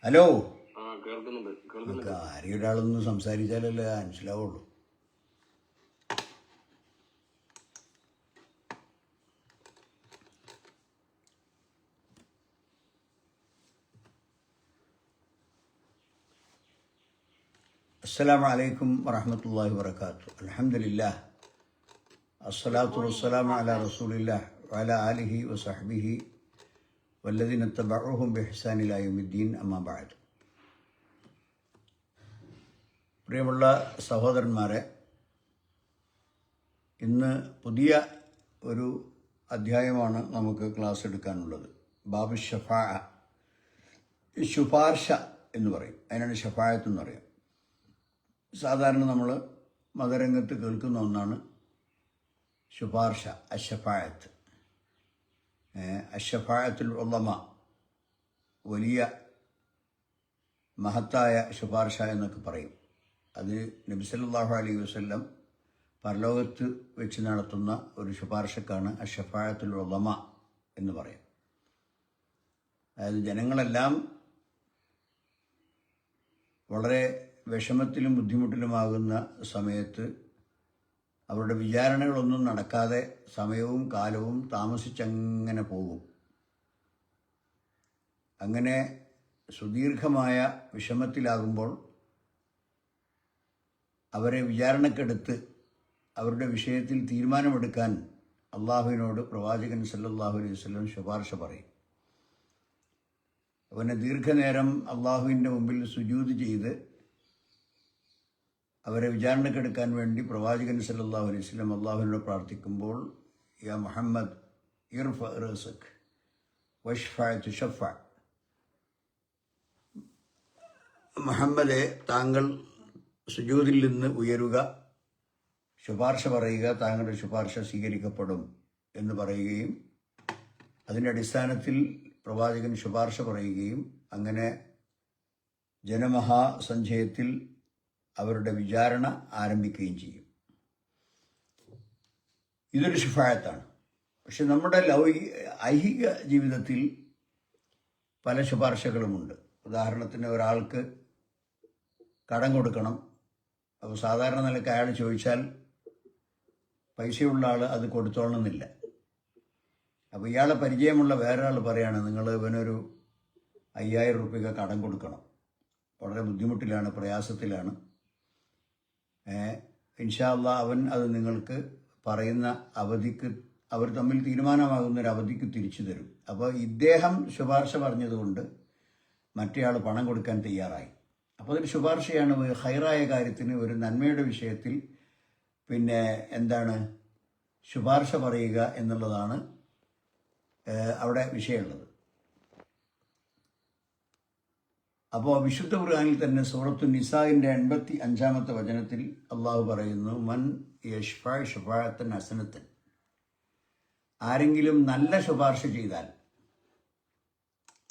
Hello. കേൾക്കുന്നുണ്ട്. ആരെയും ഒരാളൊന്ന് സംസാരിച്ചാലല്ലേ മനസ്സിലാവുള്ളൂ. അസ്സലാമു അലൈക്കും വറഹ്മത്തുള്ളാഹി വബറകാതുഹു. അൽഹംദുലില്ലാഹ് അസ്സലാത്തു വസ്സലാമു അലാ റസൂലില്ലാഹ് വഅലാ ആലിഹി വസഹ്ബിഹി വല്ലദീന തബഉഹും ബിഇഹ്സാൻ ഇലാ യൗമിദ്ദീൻ. അമ്മാ ബഅദ്. പ്രിയമുള്ള സഹോദരന്മാരെ, ഇന്ന് പുതിയ ഒരു അധ്യായമാണ് നമുക്ക് ക്ലാസ് എടുക്കാനുള്ളത്. ബാബു ഷഫാഅ, ശുപാർശ എന്ന് പറയും. അതിനാണ് ഷഫായത്ത് എന്ന് പറയാം. സാധാരണ നമ്മൾ മതരംഗത്ത് കേൾക്കുന്ന ഒന്നാണ് ശുപാർശ, അഷഫായത്ത്. അഷഫായത്തുൽ ഉളമ, വലിയ മഹത്തായ ശുപാർശ എന്നൊക്കെ പറയും. അത് നബി സല്ലല്ലാഹു അലൈഹി വസല്ലം പരലോകത്ത് വെച്ച് നടത്തുന്ന ഒരു ശുപാർശക്കാണ് അഷഫായത്തുൽ ഉളമ എന്ന് പറയും. അതായത് ജനങ്ങളെല്ലാം വളരെ വിഷമത്തിലും ബുദ്ധിമുട്ടിലുമാകുന്ന സമയത്ത് അവരുടെ വിചാരണകളൊന്നും നടക്കാതെ സമയവും കാലവും താമസിച്ചങ്ങനെ പോകും. അങ്ങനെ സുദീർഘമായ വിഷമത്തിലാകുമ്പോൾ അവരെ വിചാരണക്കെടുത്ത് അവരുടെ വിഷയത്തിൽ തീരുമാനമെടുക്കാൻ അള്ളാഹുവിനോട് പ്രവാചകൻ സല്ലല്ലാഹു അലൈഹി വസല്ലം ശുപാർശ പറയും. അവനെ ദീർഘനേരം അള്ളാഹുവിൻ്റെ മുമ്പിൽ സുജൂദ് ചെയ്ത് അവരെ വിചാരണക്കെടുക്കാൻ വേണ്ടി പ്രവാചകൻ സല്ലല്ലാഹു അലൈഹി വസല്ലം അള്ളാഹുവിനോട് പ്രാർത്ഥിക്കുമ്പോൾ, യാ മുഹമ്മദ് ഇർഫ റഅസക് വഷ്ഫഅ തുശഫ, മുഹമ്മദെ താങ്കൾ സുജൂദിൽ നിന്ന് ഉയരുക, ശുപാർശ പറയുക, താങ്കളുടെ ശുപാർശ സ്വീകരിക്കപ്പെടും എന്ന് പറയുകയും അതിൻ്റെ അടിസ്ഥാനത്തിൽ പ്രവാചകൻ ശുപാർശ പറയുകയും അങ്ങനെ ജനമഹാസഞ്ചയത്തിൽ അവരുടെ വിചാരണ ആരംഭിക്കുകയും ചെയ്യും. ഇതൊരു ശുഫായത്താണ്. പക്ഷെ നമ്മുടെ ഐഹിക ജീവിതത്തിൽ പല ശുപാർശകളുമുണ്ട്. ഉദാഹരണത്തിന് ഒരാൾക്ക് കടം കൊടുക്കണം. അപ്പോൾ സാധാരണ നിലയ്ക്ക് അയാൾ ചോദിച്ചാൽ പൈസയുള്ള ആൾ അത് കൊടുത്തോളണമെന്നില്ല. അപ്പോൾ ഇയാളെ പരിചയമുള്ള വേറൊരാൾ പറയാണ്, നിങ്ങൾ ഇവനൊരു 5000 രൂപ കടം കൊടുക്കണം, വളരെ ബുദ്ധിമുട്ടിലാണ്, പ്രയാസത്തിലാണ്, ഇൻഷാ അല്ലാഹ് അവൻ അത് നിങ്ങൾക്ക് പറയുന്ന അവധിക്ക്, അവർ തമ്മിൽ തീരുമാനമാകുന്നൊരു അവധിക്ക് തിരിച്ചു തരും. അപ്പോൾ ഇദ്ദേഹം ശുപാർശ പറഞ്ഞതുകൊണ്ട് മറ്റേയാൾ പണം കൊടുക്കാൻ തയ്യാറായി. അപ്പോൾ അതൊരു ശുപാർശയാണ്. ഹൈറായ കാര്യത്തിന്, ഒരു നന്മയുടെ വിഷയത്തിൽ എന്താണ് ശുപാർശ പറയുക എന്നുള്ളതാണ് അവിടെ വിഷയമുള്ളത്. അപ്പോൾ വിശുദ്ധ ഖുർആനിൽ തന്നെ സൂറത്തു നിസാഇന്റെ 85-ാമത്തെ വചനത്തിൽ അള്ളാഹു പറയുന്നു, മൻ യശ്ഫഅ ശഫാഅത്തൻ ഹസനത്തൻ, ആരെങ്കിലും നല്ല ശുപാർശ ചെയ്താൽ,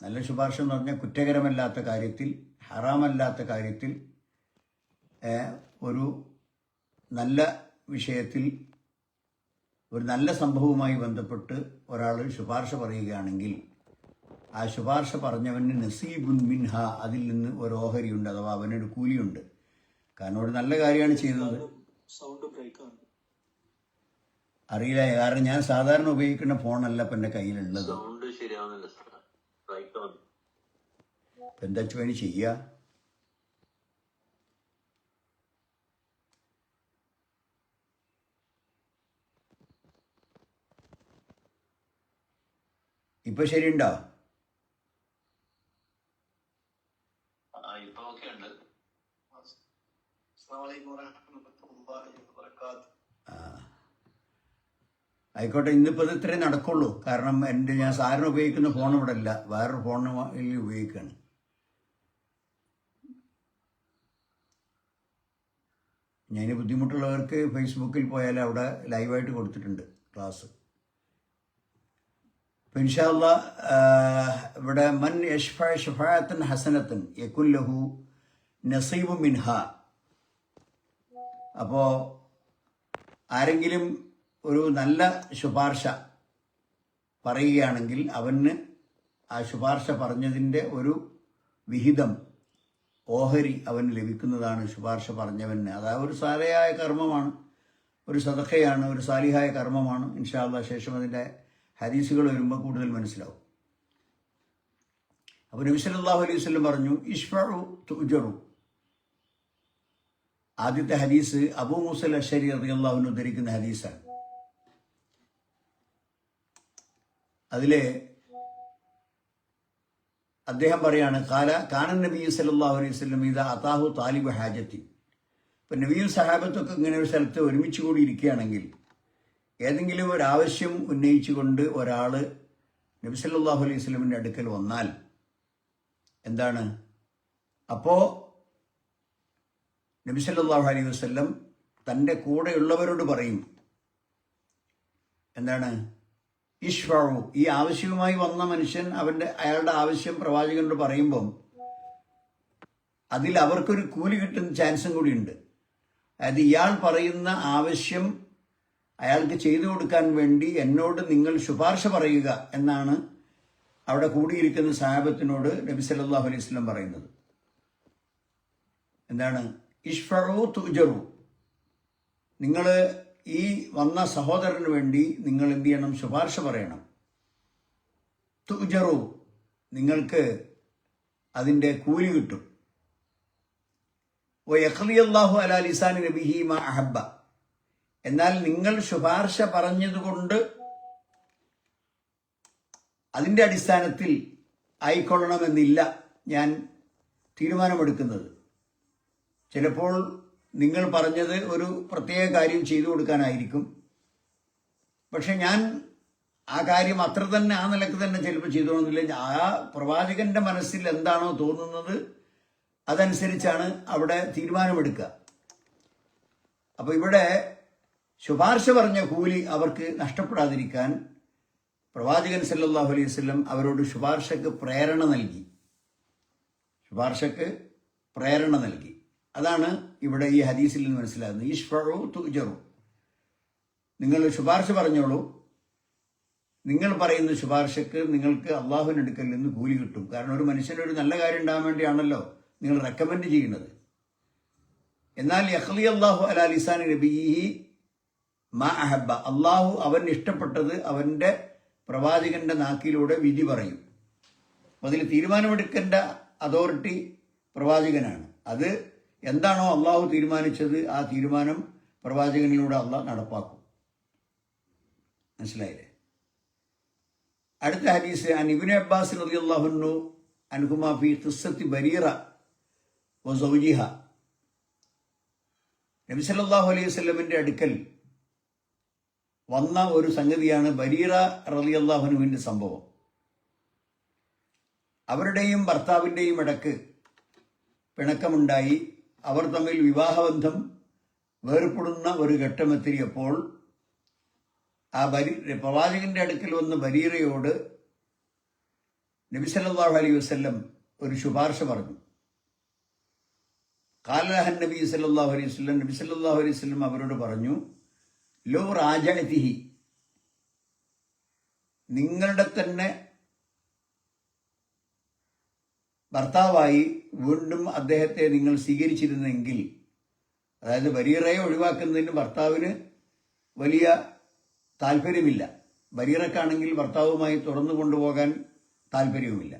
നല്ല ശുപാർശ എന്ന് പറഞ്ഞാൽ കുറ്റകരമല്ലാത്ത കാര്യത്തിൽ, ഹറാമല്ലാത്ത കാര്യത്തിൽ, ഒരു നല്ല വിഷയത്തിൽ, ഒരു നല്ല സംഭവവുമായി ബന്ധപ്പെട്ട് ഒരാൾ ശുപാർശ പറയുകയാണെങ്കിൽ ആ ശുപാർശ പറഞ്ഞവന് നസീബുൻ മിൻഹ, അതിൽ നിന്ന് ഒരു ഓഹരിയുണ്ട്, അഥവാ അവനൊരു കൂലിയുണ്ട്. കാരണം ഒരു നല്ല കാര്യമാണ് ചെയ്തത്. അറിയില്ല, കാരണം ഞാൻ സാധാരണ ഉപയോഗിക്കുന്ന ഫോണല്ല ഇപ്പം എൻ്റെ കയ്യിലുള്ളത്. എന്താ വേണ്ടി ചെയ്യുക? ഇപ്പൊ ശരിയുണ്ടോ? ആയിക്കോട്ടെ, ഇന്നിപ്പോൾ ഇത് ഇത്രയും നടക്കുള്ളൂ. കാരണം ഞാൻ സാറിന് ഉപയോഗിക്കുന്ന ഫോൺ ഇവിടെ ഇല്ല, വേറൊരു ഫോണിൽ ഉപയോഗിക്കുകയാണ്. ഞാൻ ബുദ്ധിമുട്ടുള്ളവർക്ക് ഫേസ്ബുക്കിൽ പോയാൽ അവിടെ ലൈവായിട്ട് കൊടുത്തിട്ടുണ്ട് ക്ലാസ്. ഇൻഷാ അല്ലാഹ് ഇവിടെ മൻ യശ്ഫഅ ശഫാഅത്തൻ ഹസനത്തൻ യകുൻ ലഹു നസീബു മിൻഹ. അപ്പോൾ ആരെങ്കിലും ഒരു നല്ല ശുപാർശ പറയുകയാണെങ്കിൽ അവന് ആ ശുപാർശ പറഞ്ഞതിൻ്റെ ഒരു വിഹിതം ഓഹരി അവന് ലഭിക്കുന്നതാണ് ശുപാർശ പറഞ്ഞവന്. അതായത് ഒരു സാലയായ കർമ്മമാണ്, ഒരു സദഖയാണ്, ഒരു സാലിഹായ കർമ്മമാണ്. ഇൻഷാ അല്ലാഹ് ശേഷം അതിൻ്റെ ഹദീസുകൾ വരുമ്പോൾ കൂടുതൽ മനസ്സിലാവും. അപ്പോൾ നബി സല്ലല്ലാഹു അലൈഹി വസല്ലം പറഞ്ഞു ഇശ്ഫഉ തുജറു. ആദ്യത്തെ ഹദീസ് അബൂ മൂസൽ അശ്ശരി റളിയല്ലാഹു അൻഹു ഉദ്ധരിക്കുന്ന ഹദീസാണ്. അതിലെ അദ്ദേഹം പറയാണ് കാനൻ നബി സല്ലല്ലാഹു അലൈഹി വസല്ലം ഇദാ അതാഹു താലിബു ഹാജത്തി. ഇപ്പം നബിയും സഹാബത്തൊക്കെ ഇങ്ങനെ ഒരു സ്ഥലത്ത് ഒരുമിച്ച് കൂടി ഇരിക്കുകയാണെങ്കിൽ ഏതെങ്കിലും ഒരു ആവശ്യം ഉന്നയിച്ചുകൊണ്ട് ഒരാൾ നബി സല്ലല്ലാഹു അലൈഹി വസല്ലമിൻ്റെ അടുക്കൽ വന്നാൽ എന്താണ്, അപ്പോൾ നബി സല്ലല്ലാഹു അലൈഹി വസല്ലം തൻ്റെ കൂടെയുള്ളവരോട് പറയും, എന്താണ്, ഇശ്ഫഉ. ഈ ആവശ്യവുമായി വന്ന മനുഷ്യൻ അയാളുടെ ആവശ്യം പ്രവാചകനോട് പറയുമ്പം അതിൽ അവർക്കൊരു കൂലി കിട്ടുന്ന ചാൻസും കൂടിയുണ്ട്. അതായത് ഇയാൾ പറയുന്ന ആവശ്യം അയാൾക്ക് ചെയ്തു കൊടുക്കാൻ വേണ്ടി എന്നോട് നിങ്ങൾ ശുപാർശ പറയുക എന്നാണ് അവിടെ കൂടിയിരിക്കുന്ന സഹാബത്തിനോട് നബി സല്ലല്ലാഹു അലൈഹി വസല്ലം പറയുന്നത്. എന്താണ്, ഇശ്ഫഉ തുജറു. നിങ്ങൾ ഈ വന്ന സഹോദരന് വേണ്ടി നിങ്ങൾ എന്ത് ചെയ്യണം, ശുപാർശ പറയണം. തുജറു, നിങ്ങൾക്ക് അതിൻ്റെ കൂലി കിട്ടും. വയഖ്ലിയല്ലാഹു അലാ ലിസാനി നബിഹി മാ അഹബ്ബ. എന്നാൽ നിങ്ങൾ ശുപാർശ പറഞ്ഞതുകൊണ്ട് അതിൻ്റെ അടിസ്ഥാനത്തിൽ ആയിക്കൊള്ളണമെന്നില്ല ഞാൻ തീരുമാനമെടുക്കുന്നത്. ചിലപ്പോൾ നിങ്ങൾ പറഞ്ഞത് ഒരു പ്രത്യേക കാര്യം ചെയ്തു കൊടുക്കാനായിരിക്കും, പക്ഷെ ഞാൻ ആ കാര്യം അത്ര തന്നെ ആ നിലക്ക് തന്നെ ചിലപ്പോൾ ചെയ്തോണമെന്നില്ല. ആ പ്രവാചകന്റെ മനസ്സിൽ എന്താണോ തോന്നുന്നത് അതനുസരിച്ചാണ് അവിടെ തീരുമാനമെടുക്കുക. അപ്പോൾ ഇവിടെ ശുപാർശ പറഞ്ഞ കൂലി അവർക്ക് നഷ്ടപ്പെടാതിരിക്കാൻ പ്രവാചകൻ സല്ലല്ലാഹു അലൈഹി വസല്ലം അവരോട് ശുപാർശക്ക് പ്രേരണ നൽകി. അതാണ് ഇവിടെ ഈ ഹദീസിൽ നിന്ന് മനസ്സിലാകുന്നത്. ഇശ്ഫഉ തുജറു, നിങ്ങൾ ശുപാർശ പറഞ്ഞോളൂ. നിങ്ങൾ പറയുന്ന ശുപാർശക്ക് നിങ്ങൾക്ക് അള്ളാഹുവിൻ്റെ അടുക്കൽ നിന്ന് കൂലി കിട്ടും. കാരണം ഒരു മനുഷ്യനൊരു നല്ല കാര്യം ഉണ്ടാകാൻ വേണ്ടിയാണല്ലോ നിങ്ങൾ റെക്കമെൻഡ് ചെയ്യുന്നത്. എന്നാൽ യഖ്ലിയല്ലാഹു അലാ ലിസാനി നബിയിഹി മാ അഹബ്ബ. അള്ളാഹു അവൻ ഇഷ്ടപ്പെട്ടത് അവൻ്റെ പ്രവാചകന്റെ നാക്കിലൂടെ വിധി പറയും. അപ്പോൾ അതിൽ തീരുമാനമെടുക്കേണ്ട അതോറിറ്റി പ്രവാചകനാണ്. അത് എന്താണോ അള്ളാഹു തീരുമാനിച്ചത് ആ തീരുമാനം പ്രവാചകനിലൂടെ അള്ളാഹ് നടപ്പാക്കും. മനസ്സിലായില്ലേ? അടുത്ത ഹദീസ് അൻ ഇബ്നു അബ്ബാസ് റളിയല്ലാഹു അൻഹുമാ ഫീ ഖിസ്സത്തി ബരീറ വസൗജിഹ. നബി സല്ലല്ലാഹു അലൈഹി വസല്ലമിന്റെ അടുക്കൽ വന്ന ഒരു സംഗതിയാണ് ബരീറ റളിയല്ലാഹു അൻഹുവിന്റെ സംഭവം. അവരുടെയും ഭർത്താവിൻ്റെയും ഇടക്ക് പിണക്കമുണ്ടായി. അവർ തമ്മിൽ വിവാഹബന്ധം വേർപ്പെടുന്ന ഒരു ഘട്ടമെത്തിയപ്പോൾ ആ പ്രവാചകന്റെ അടുക്കൽ വന്ന ബരീറയോട് നബി സല്ലല്ലാഹു അലൈഹി വസല്ലം ഒരു ശുപാർശ പറഞ്ഞു. ഖാലഹൻ നബി സല്ലല്ലാഹു അലൈഹി വസല്ലം, നബി സല്ലല്ലാഹു അലൈഹി വസല്ലം അവരോട് പറഞ്ഞു, ലോ റാജഅതിഹി, നിങ്ങളുടെ തന്നെ ഭർത്താവായി വീണ്ടും അദ്ദേഹത്തെ നിങ്ങൾ സ്വീകരിച്ചിരുന്നെങ്കിൽ, അതായത് ബരീറയെ ഒഴിവാക്കുന്നതിന് ഭർത്താവിന് വലിയ താല്പര്യമില്ല. ബരീറക്കാണെങ്കിൽ ഭർത്താവുമായി തുറന്നു കൊണ്ടുപോകാൻ താല്പര്യവുമില്ല.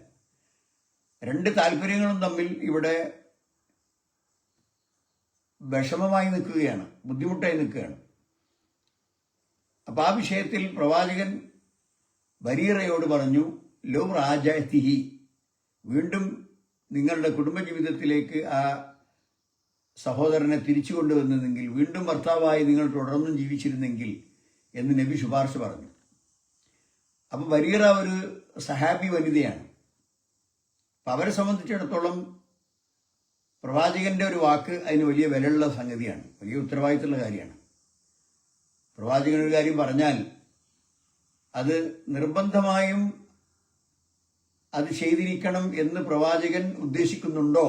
രണ്ട് താല്പര്യങ്ങളും തമ്മിൽ ഇവിടെ വിഷമമായി നിൽക്കുകയാണ്, ബുദ്ധിമുട്ടായി നിൽക്കുകയാണ്. അപ്പം ആ വിഷയത്തിൽ പ്രവാചകൻ ബരീറയോട് പറഞ്ഞു, ലോ റാജഅതിഹി, വീണ്ടും നിങ്ങളുടെ കുടുംബജീവിതത്തിലേക്ക് ആ സഹോദരനെ തിരിച്ചു കൊണ്ടുവന്നതെങ്കിൽ, വീണ്ടും ഭർത്താവായി നിങ്ങൾ തുടർന്നും ജീവിച്ചിരുന്നെങ്കിൽ എന്ന് നബി ശുപാർശ പറഞ്ഞു. അപ്പം ബരീറ ഒരു സഹാബി വനിതയാണ്. അപ്പം അവരെ സംബന്ധിച്ചിടത്തോളം പ്രവാചകന്റെ ഒരു വാക്ക് അതിന് വലിയ വിലയുള്ള സംഗതിയാണ്, വലിയ ഉത്തരവാദിത്തമുള്ള കാര്യമാണ്. പ്രവാചകൻ ഒരു കാര്യം പറഞ്ഞാൽ അത് നിർബന്ധമായും അത് ചെയ്തിരിക്കണം എന്ന് പ്രവാചകൻ ഉദ്ദേശിക്കുന്നുണ്ടോ,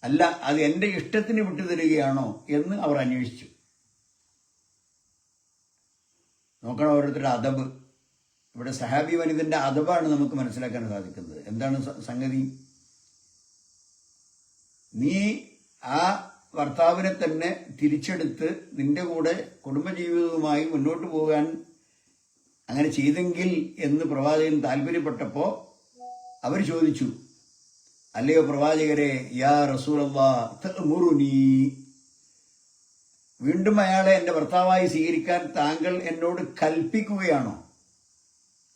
അല്ല അത് എൻ്റെ ഇഷ്ടത്തിന് വിട്ടുതരികയാണോ എന്ന് അവർ അന്വേഷിച്ചു. നോക്കണം ഓരോരുത്തരുടെ അദബ്. ഇവിടെ സഹാബി വനിതന്റെ അദബാണ് നമുക്ക് മനസ്സിലാക്കാൻ സാധിക്കുന്നത്. എന്താണ് സംഗതി? നീ ആ ഭർത്താവിനെ തന്നെ തിരിച്ചെടുത്ത് നിന്റെ കൂടെ കുടുംബജീവിതവുമായി മുന്നോട്ട് പോകാൻ അങ്ങനെ ചെയ്തെങ്കിൽ എന്ന് പ്രവാചകൻ താല്പര്യപ്പെട്ടപ്പോൾ അവർ ചോദിച്ചു, അല്ലയോ പ്രവാചകരെ, യാ റസൂലല്ലാഹ് തഅ്മുറുനീ, വീണ്ടും അയാളെ എൻ്റെ ഭർത്താവായി സ്വീകരിക്കാൻ താങ്കൾ എന്നോട് കൽപ്പിക്കുകയാണോ?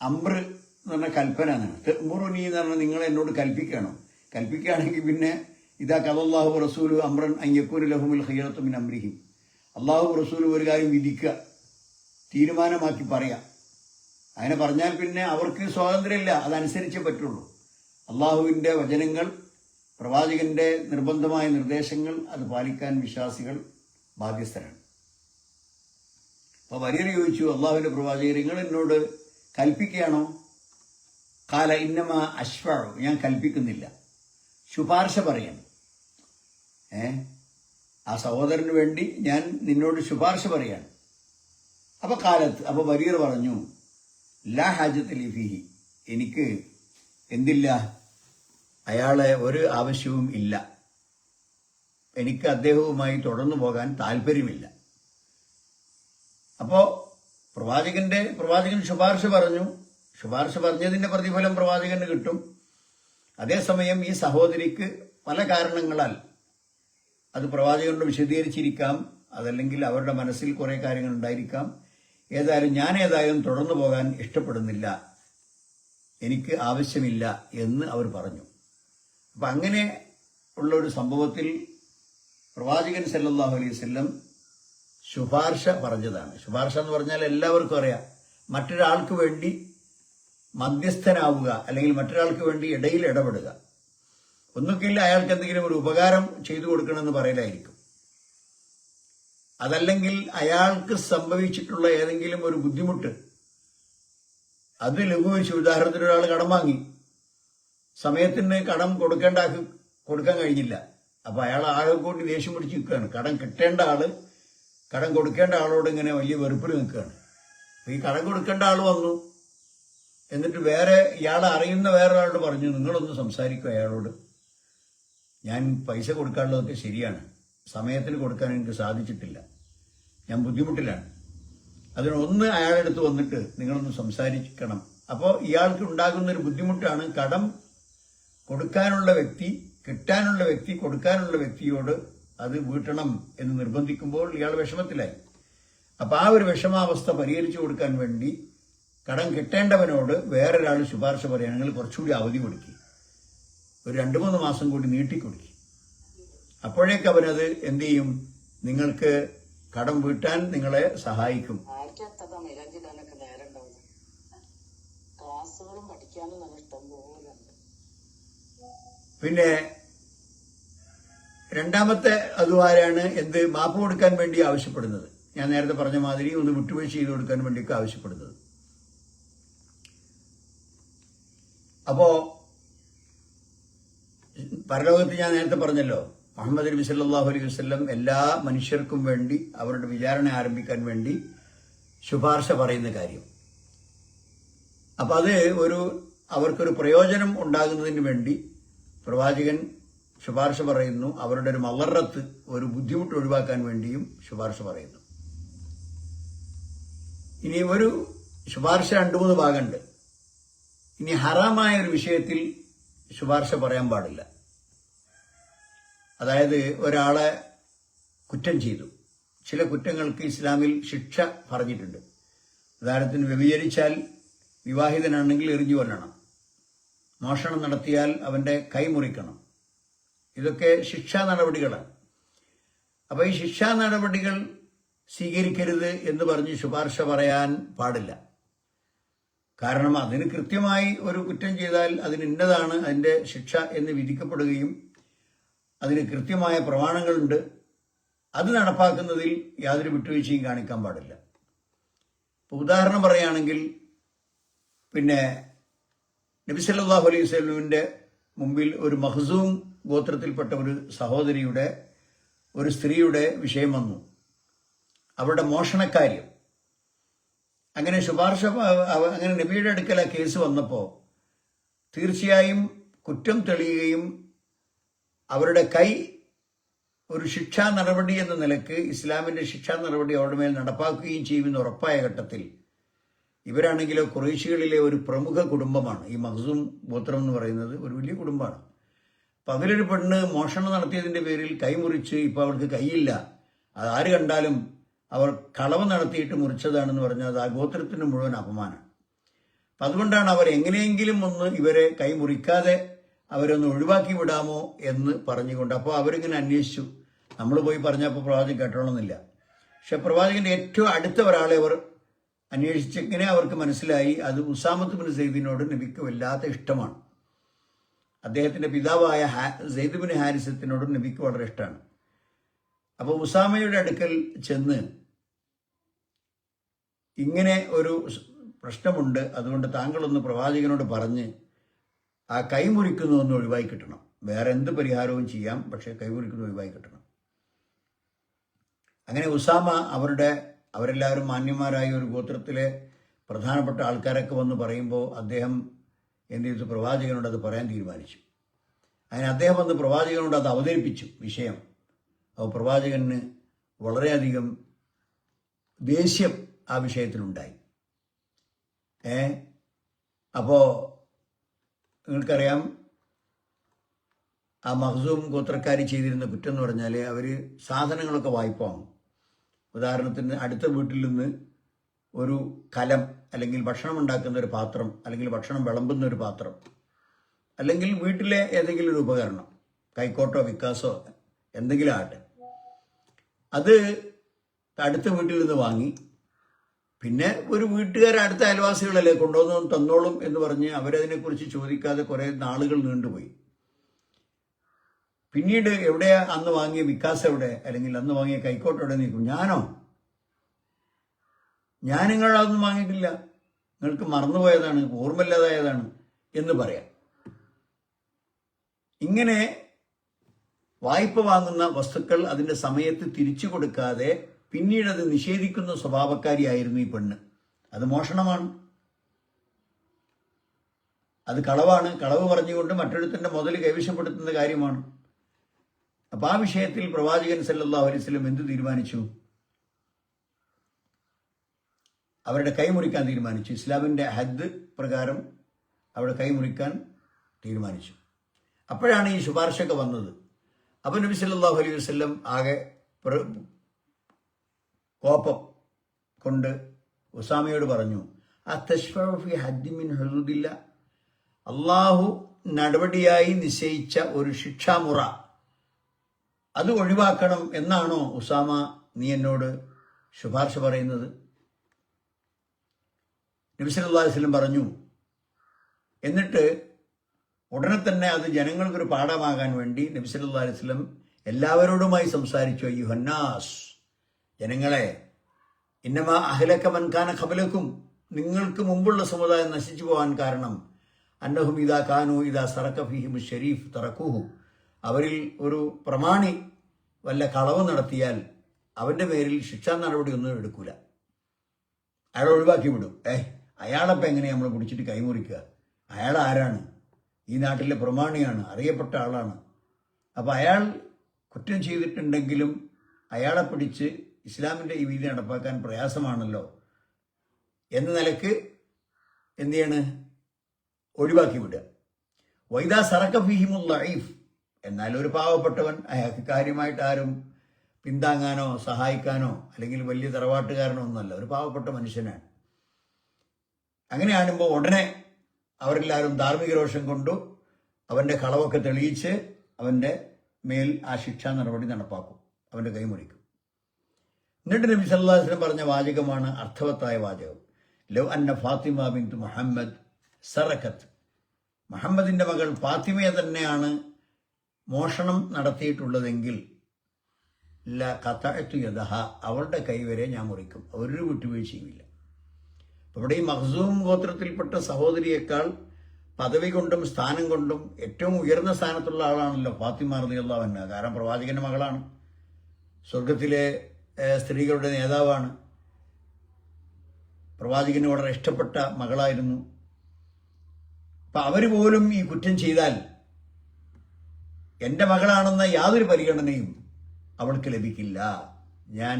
അമ്ര എന്ന് പറഞ്ഞ കൽപ്പന എന്നാണ്. തഅ്മുറുനീ എന്ന് പറഞ്ഞാൽ നിങ്ങൾ എന്നോട് കൽപ്പിക്കുകയാണോ? കൽപ്പിക്കുകയാണെങ്കിൽ പിന്നെ ഇതാ ഖദല്ലാഹു റസൂലു അമ്രൻ അൻ യകൂന ലഹുമുൽ ഖിയറത്തു മിൻ അംരിഹിം, അള്ളാഹു റസൂൽ ഒരു കാര്യം വിധിക്കുക, തീരുമാനമാക്കി പറയാം. അങ്ങനെ പറഞ്ഞാൽ പിന്നെ അവർക്ക് സ്വാതന്ത്ര്യമില്ല, അതനുസരിച്ചേ പറ്റുള്ളൂ. അള്ളാഹുവിൻ്റെ വചനങ്ങൾ, പ്രവാചകന്റെ നിർബന്ധമായ നിർദ്ദേശങ്ങൾ അത് പാലിക്കാൻ വിശ്വാസികൾ ബാധ്യസ്ഥരാണ്. അപ്പോൾ വരിയർ ചോദിച്ചു, അള്ളാഹുവിൻ്റെ പ്രവാചകർ നിങ്ങൾ എന്നോട് കൽപ്പിക്കുകയാണോ? കാല ഇന്നമ അശ്വഴു, ഞാൻ കൽപ്പിക്കുന്നില്ല, ശുപാർശ പറയണം. ആ സഹോദരന് വേണ്ടി ഞാൻ നിന്നോട് ശുപാർശ പറയാണ്. അപ്പോൾ വരിയർ പറഞ്ഞു, ലാ ഹാജത്ത് ലി ഫീഹി, എനിക്ക് എന്തില്ല, അയാളെ ഒരു ആവശ്യവും ഇല്ല, എനിക്ക് അദ്ദേഹവുമായി തുടർന്നു പോകാൻ താല്പര്യമില്ല. അപ്പോൾ പ്രവാചകൻ ശുപാർശ പറഞ്ഞു. ശുപാർശ പറഞ്ഞതിന്റെ പ്രതിഫലം പ്രവാചകന് കിട്ടും. അതേസമയം ഈ സഹോദരിക്ക് പല കാരണങ്ങളാൽ, അത് പ്രവാചകനോട് വിശദീകരിച്ചിരിക്കാം, അതല്ലെങ്കിൽ അവരുടെ മനസ്സിൽ കുറെ കാര്യങ്ങൾ ഉണ്ടായിരിക്കാം. ഏതായാലും തുടർന്നു പോകാൻ ഇഷ്ടപ്പെടുന്നില്ല, എനിക്ക് ആവശ്യമില്ല എന്ന് അവർ പറഞ്ഞു. അപ്പം അങ്ങനെ ഉള്ള ഒരു സംഭവത്തിൽ പ്രവാചകൻ സല്ലല്ലാഹു അലൈഹി വസല്ലം ശുപാർശ പറഞ്ഞതാണ്. ശുപാർശ എന്ന് പറഞ്ഞാൽ എല്ലാവർക്കും അറിയാം, മറ്റൊരാൾക്ക് വേണ്ടി മധ്യസ്ഥനാവുക, അല്ലെങ്കിൽ മറ്റൊരാൾക്ക് വേണ്ടി ഇടയിൽ ഇടപെടുക. ഒന്നുകിൽ അയാൾക്ക് എന്തെങ്കിലും ഒരു ഉപകാരം ചെയ്തു കൊടുക്കണമെന്ന് പറയലായിരിക്കും, അതല്ലെങ്കിൽ അയാൾക്ക് സംഭവിച്ചിട്ടുള്ള ഏതെങ്കിലും ഒരു ബുദ്ധിമുട്ട് അത് ലഘൂകരിച്ച്, ഉദാഹരണത്തിന് ഒരാൾ കടം വാങ്ങി, സമയത്തിന് കടം കൊടുക്കാൻ കഴിഞ്ഞില്ല, അപ്പൊ അയാൾ ആകെ കൂടി ദേഷ്യം പിടിച്ച് നിൽക്കുകയാണ്. കടം കിട്ടേണ്ട ആള് കടം കൊടുക്കേണ്ട ആളോട് ഇങ്ങനെ വലിയ വെറുപ്പിൽ നിൽക്കുകയാണ്. ഈ കടം കൊടുക്കേണ്ട ആൾ വന്നു, എന്നിട്ട് ഇയാളെ അറിയുന്ന വേറൊരാളോട് പറഞ്ഞു, നിങ്ങളൊന്ന് സംസാരിക്കുക അയാളോട്, ഞാൻ പൈസ കൊടുക്കാനുള്ളതൊക്കെ ശരിയാണ്, സമയത്തിന് കൊടുക്കാൻ എനിക്ക് സാധിച്ചിട്ടില്ല, ഞാൻ ബുദ്ധിമുട്ടിലാണ്, അതിനൊന്ന് അയാളുടെ അടുത്ത് വന്നിട്ട് നിങ്ങളൊന്ന് സംസാരിക്കണം. അപ്പോൾ ഇയാൾക്ക് ഉണ്ടാകുന്നൊരു ബുദ്ധിമുട്ടാണ്, കടം കൊടുക്കാനുള്ള വ്യക്തി കിട്ടാനുള്ള വ്യക്തി കൊടുക്കാനുള്ള വ്യക്തിയോട് അത് വീട്ടണം എന്ന് നിർബന്ധിക്കുമ്പോൾ ഇയാൾ വിഷമത്തിലായി. അപ്പം ആ ഒരു വിഷമാവസ്ഥ പരിഹരിച്ചു കൊടുക്കാൻ വേണ്ടി കടം കിട്ടേണ്ടവനോട് വേറൊരാൾ ശുപാർശ പറയുക, നിങ്ങൾ കുറച്ചുകൂടി അവധി കൊടുക്കുക, ഒരു 2-3 മാസം കൂടി നീട്ടിക്കൊടുക്കുക. അപ്പോഴേക്ക് അവനത് എന്ത് ചെയ്യും, നിങ്ങൾക്ക് കടം വീട്ടാൻ നിങ്ങളെ സഹായിക്കും. പിന്നെ രണ്ടാമത്തെ അതുവാരാണ് മാപ്പ് കൊടുക്കാൻ വേണ്ടി ആവശ്യപ്പെടുന്നത്. ഞാൻ നേരത്തെ പറഞ്ഞ മാതിരി ഒന്ന് വിട്ടുവീഴ്ച ചെയ്തു കൊടുക്കാൻ വേണ്ടിയൊക്കെ ആവശ്യപ്പെടുന്നത്. അപ്പോ പരലോകത്ത് ഞാൻ നേരത്തെ പറഞ്ഞല്ലോ, മുഹമ്മദ് നബി സല്ലല്ലാഹു അലൈഹി വസല്ലം എല്ലാ മനുഷ്യർക്കും വേണ്ടി അവരുടെ വിചാരണ ആരംഭിക്കാൻ വേണ്ടി ശുപാർശ പറയുന്ന കാര്യം. അപ്പൊ അത് അവർക്കൊരു പ്രയോജനം ഉണ്ടാകുന്നതിന് വേണ്ടി പ്രവാചകൻ ശുപാർശ പറയുന്നു. അവരുടെ ഒരു മളറത്ത്, ഒരു ബുദ്ധിമുട്ട് ഒഴിവാക്കാൻ വേണ്ടിയും ശുപാർശ പറയുന്നു. ഇനി ഒരു ശുപാർശ 2-3 ഭാഗമുണ്ട്. ഇനി ഹറാമായ ഒരു വിഷയത്തിൽ ശുപാർശ പറയാൻ പാടില്ല. അതായത് ഒരാളെ കുറ്റം ചെയ്തു, ചില കുറ്റങ്ങൾക്ക് ഇസ്ലാമിൽ ശിക്ഷ പറഞ്ഞിട്ടുണ്ട്. ഉദാഹരണത്തിന് വ്യഭിചരിച്ചാൽ വിവാഹിതനാണെങ്കിൽ എറിഞ്ഞു കൊല്ലണം, മോഷണം നടത്തിയാൽ അവന്റെ കൈ മുറിക്കണം. ഇതൊക്കെ ശിക്ഷാ നടപടികളാണ്. അപ്പൊ ഈ ശിക്ഷാ നടപടികൾ സ്വീകരിക്കരുത് എന്ന് പറഞ്ഞ് ശുപാർശ പറയാൻ പാടില്ല. കാരണം അതിന് കൃത്യമായി ഒരു കുറ്റം ചെയ്താൽ അതിന് ഇന്നതാണ് അതിന്റെ ശിക്ഷ എന്ന് വിധിക്കപ്പെടുകയും അതിന് കൃത്യമായ പ്രമാണങ്ങളുണ്ട്. അത് നടപ്പാക്കുന്നതിൽ യാതൊരു വിട്ടുവീഴ്ചയും കാണിക്കാൻ പാടില്ല. ഉദാഹരണം പറയുകയാണെങ്കിൽ, പിന്നെ നബി സല്ലല്ലാഹു അലൈഹി വസല്ലമിന്റെ മുമ്പിൽ ഒരു മഖ്സൂം ഗോത്രത്തിൽപ്പെട്ട ഒരു സഹോദരിയുടെ, ഒരു സ്ത്രീയുടെ വിഷയം വന്നു. അവരുടെ മോഷണക്കാര്യം. അങ്ങനെ ശുപാർശ അങ്ങനെ നബിയുടെ അടുക്കൽ ആ കേസ് വന്നപ്പോൾ തീർച്ചയായും കുറ്റം തെളിയുകയും അവരുടെ കൈ ഒരു ശിക്ഷാ നടപടി എന്ന നിലക്ക് ഇസ്ലാമിൻ്റെ ശിക്ഷാ നടപടി അവരുടെ മേൽ നടപ്പാക്കുകയും ചെയ്യുമെന്ന് ഉറപ്പായ ഘട്ടത്തിൽ ഇവരാണെങ്കിലോ ഖുറൈശികളിലെ ഒരു പ്രമുഖ കുടുംബമാണ്. ഈ മഖ്സൂം ഗോത്രം എന്ന് പറയുന്നത് ഒരു വലിയ കുടുംബമാണ്. അപ്പം അതിലൊരു പെണ്ണ് മോഷണം നടത്തിയതിൻ്റെ പേരിൽ കൈമുറിച്ച് ഇപ്പോൾ അവർക്ക് കൈയില്ല, അത് ആര് കണ്ടാലും അവർ കളവ് നടത്തിയിട്ട് മുറിച്ചതാണെന്ന് പറഞ്ഞാൽ അത് ആ ഗോത്രത്തിന് മുഴുവൻ അപമാനം. അപ്പം അതുകൊണ്ടാണ് അവർ എങ്ങനെയെങ്കിലും ഒന്ന് ഇവരെ കൈമുറിക്കാതെ അവരൊന്ന് ഒഴിവാക്കി വിടാമോ എന്ന് പറഞ്ഞുകൊണ്ട് അപ്പോൾ അവരിങ്ങനെ അന്വേഷിച്ചു. നമ്മൾ പോയി പറഞ്ഞപ്പോൾ പ്രവാചകൻ കേട്ടോളന്നില്ല. പക്ഷെ പ്രവാചകൻ്റെ ഏറ്റവും അടുത്ത ഒരാളെ അവർ അന്വേഷിച്ചിങ്ങനെ അവർക്ക് മനസ്സിലായി അത് ഉസാമത്ത് ബിൻ സെയ്ദിനോട് നബിക്ക് വല്ലാത്ത ഇഷ്ടമാണ്. അദ്ദേഹത്തിൻ്റെ പിതാവായ സെയ്ദ് ബിൻ ഹാരിസത്തിനോട് നബിക്ക് വളരെ ഇഷ്ടമാണ്. അപ്പോൾ ഉസാമയുടെ അടുക്കൽ ചെന്ന് ഇങ്ങനെ ഒരു പ്രശ്നമുണ്ട്, അതുകൊണ്ട് താങ്കളൊന്ന് പ്രവാചകനോട് പറഞ്ഞ് ആ കൈമുറിക്കുന്നതൊന്ന് ഒഴിവായി കിട്ടണം. വേറെ എന്ത് പരിഹാരവും ചെയ്യാം, പക്ഷേ കൈമുറിക്കുന്നത് ഒഴിവായി കിട്ടണം. അങ്ങനെ ഉസാമ അവരെല്ലാവരും മാന്യന്മാരായ ഒരു ഗോത്രത്തിലെ പ്രധാനപ്പെട്ട ആൾക്കാരൊക്കെ വന്ന് പറയുമ്പോൾ അദ്ദേഹം എന്ത് ചെയ്തു, പ്രവാചകനോട് അത് പറയാൻ തീരുമാനിച്ചു. അങ്ങനെ അദ്ദേഹം വന്ന് പ്രവാചകനോട് അത് അവതരിപ്പിച്ചു വിഷയം. അപ്പോൾ പ്രവാചകന് വളരെയധികം ദേഷ്യം ആ വിഷയത്തിലുണ്ടായി. അപ്പോൾ നിങ്ങൾക്കറിയാം ആ മഖ്സൂം ഗോത്രക്കാരി ചെയ്തിരുന്ന കുറ്റം എന്ന് പറഞ്ഞാൽ അവർ സാധനങ്ങളൊക്കെ വായ്പ വാങ്ങും. ഉദാഹരണത്തിന് അടുത്ത വീട്ടിൽ നിന്ന് ഒരു കലം, അല്ലെങ്കിൽ ഭക്ഷണം ഉണ്ടാക്കുന്ന ഒരു പാത്രം, അല്ലെങ്കിൽ ഭക്ഷണം വിളമ്പുന്ന ഒരു പാത്രം, അല്ലെങ്കിൽ വീട്ടിലെ ഏതെങ്കിലും ഒരു ഉപകരണം, കൈക്കോട്ടോ വിക്കാസോ എന്തെങ്കിലും ആട്ടെ, അത് അടുത്ത വീട്ടിൽ നിന്ന് വാങ്ങി പിന്നെ ഒരു വീട്ടുകാർ അടുത്ത അയൽവാസികളല്ലേ കൊണ്ടുവന്ന് തന്നോളും എന്ന് പറഞ്ഞ് അവരതിനെക്കുറിച്ച് ചോദിക്കാതെ കുറേ നാളുകൾ നീണ്ടുപോയി. പിന്നീട് എവിടെയാ അന്ന് വാങ്ങിയ വിക്കാസ് എവിടെ, അല്ലെങ്കിൽ അന്ന് വാങ്ങിയ കൈക്കോട്ട് എവിടെ നിൽക്കും? ഞാൻ നിങ്ങളതൊന്നും വാങ്ങിയിട്ടില്ല, നിങ്ങൾക്ക് മറന്നുപോയതാണ്, ഓർമ്മയില്ലാതായതാണ് എന്ന് പറയാം. ഇങ്ങനെ വായ്പ വാങ്ങുന്ന വസ്തുക്കൾ അതിൻ്റെ സമയത്ത് തിരിച്ചു കൊടുക്കാതെ പിന്നീട് അത് നിഷേധിക്കുന്ന സ്വഭാവക്കാരിയായിരുന്നു ഈ പെണ്ണ്. അത് മോഷണമാണ്, അത് കളവാണ്. കളവ് പറഞ്ഞുകൊണ്ട് മറ്റൊരുത്തൻ്റെ മുതൽ കൈവശപ്പെടുത്തുന്ന കാര്യമാണ്. അപ്പം ആ വിഷയത്തിൽ പ്രവാചകൻ സല്ലല്ലാഹു അലൈഹി വസല്ലം എന്ത് തീരുമാനിച്ചു? അവരുടെ കൈമുറിക്കാൻ തീരുമാനിച്ചു. ഇസ്ലാമിൻ്റെ ഹദ് പ്രകാരം അവരുടെ കൈമുറിക്കാൻ തീരുമാനിച്ചു. അപ്പോഴാണ് ഈ ശുപാർശയൊക്കെ വന്നത്. അപ്പോൾ നബി സല്ലല്ലാഹു അലൈഹി വസല്ലം ആകെ കോപം കൊണ്ട് ഉസാമയോട് പറഞ്ഞു, അത്തശ്ഫഉ ഫി ഹദ്ദി മിൻ ഹുദൂദില്ല, അള്ളാഹു നടപടിയായി നിശ്ചയിച്ച ഒരു ശിക്ഷാമുറ അത് ഒഴിവാക്കണം എന്നാണോ ഉസാമ നീ എന്നോട് ശുപാർശ പറയുന്നത്? നബി സല്ലല്ലാഹു അലൈഹി വസല്ലം പറഞ്ഞു. എന്നിട്ട് ഉടനെ തന്നെ അത് ജനങ്ങൾക്കൊരു പാഠമാകാൻ വേണ്ടി നബി സല്ലല്ലാഹു അലൈഹി വസല്ലം എല്ലാവരോടുമായി സംസാരിച്ചു. അയ്യുഹന്നാസ്, ജനങ്ങളെ, ഇന്നമാ അഹ്ലക മൻ കാന ഖബലക്കും, നിങ്ങൾക്ക് മുമ്പുള്ള സമുദായം നശിച്ചു പോകാൻ കാരണം അന്നഹും ഇദാ കാനു ഇദാ സറക ഫീഹിം ഷരീഫ് തറക്കുഹു, അവരിൽ ഒരു പ്രമാണി വല്ല കളവ് നടത്തിയാൽ അവൻ്റെ പേരിൽ ശിക്ഷാ നടപടി ഒന്നും എടുക്കൂല, അയാളെ ഒഴിവാക്കി വിടും. അയാളപ്പം എങ്ങനെയാണ് നമ്മൾ പിടിച്ചിട്ട് കൈമുറിക്കുക? അയാൾ ആരാണ്? ഈ നാട്ടിലെ പ്രമാണിയാണ്, അറിയപ്പെട്ട ആളാണ്. അപ്പം അയാൾ കുറ്റം ചെയ്തിട്ടുണ്ടെങ്കിലും അയാളെ പിടിച്ച് ഇസ്ലാമിൻ്റെ ഈ വിധി നടപ്പാക്കാൻ പ്രയാസമാണല്ലോ എന്ന നിലക്ക് എന്ത് ചെയ്യാണ്? ഒഴിവാക്കി വിടുക. വൈദാ സറക ഫീഹിമുൽ ലഈഫ്, എന്നാൽ ഒരു പാവപ്പെട്ടവൻ, അയാൾക്ക് കാര്യമായിട്ട് ആരും പിന്താങ്ങാനോ സഹായിക്കാനോ അല്ലെങ്കിൽ വലിയ തറവാട്ടുകാരനോ ഒന്നുമല്ല, ഒരു പാവപ്പെട്ട മനുഷ്യനാണ്. അങ്ങനെ ആകുമ്പോൾ ഉടനെ അവരെല്ലാവരും ധാർമ്മിക രോഷം കൊണ്ടു അവൻ്റെ കളവൊക്കെ തെളിയിച്ച് അവൻ്റെ മേൽ ആ ശിക്ഷാ നടപടി നടപ്പാക്കും, അവൻ്റെ കൈമുറിക്കും. എന്നിട്ട് നബി സല്ലല്ലാഹു അലൈഹി വസല്ലം പറഞ്ഞ വാചകമാണ് അർത്ഥവത്തായ വാചകം. ലൗ അന്ന ഫാത്തിമ ബിൻതു മുഹമ്മദ് സറഖത്ത്, മുഹമ്മദിൻ്റെ മകൾ ഫാത്തിമയെ തന്നെയാണ് മോഷണം നടത്തിയിട്ടുള്ളതെങ്കിൽ ല ഖതഅതു യദഹ, അവളുടെ കൈവരെ ഞാൻ മുറിക്കും, ഒരു വിട്ടുവീഴ്ചയുമില്ല. ഇവിടെ ഈ മഖ്സൂം ഗോത്രത്തിൽപ്പെട്ട സഹോദരിയേക്കാൾ പദവി കൊണ്ടും സ്ഥാനം കൊണ്ടും ഏറ്റവും ഉയർന്ന സ്ഥാനത്തുള്ള ആളാണല്ലോ ഫാത്തിമ റളിയല്ലാഹു അൻഹ. കാരണം പ്രവാചകന്റെ മകളാണ്, സ്വർഗത്തിലെ സ്ത്രീകളുടെ നേതാവാണ്. പ്രവാചകന് വളരെ ഇഷ്ടപ്പെട്ട മകളായിരുന്നു. അപ്പം അവർ പോലും ഈ കുറ്റം ചെയ്താൽ എൻ്റെ മകളാണെന്ന യാതൊരു പരിഗണനയും അവൾക്ക് ലഭിക്കില്ല. ഞാൻ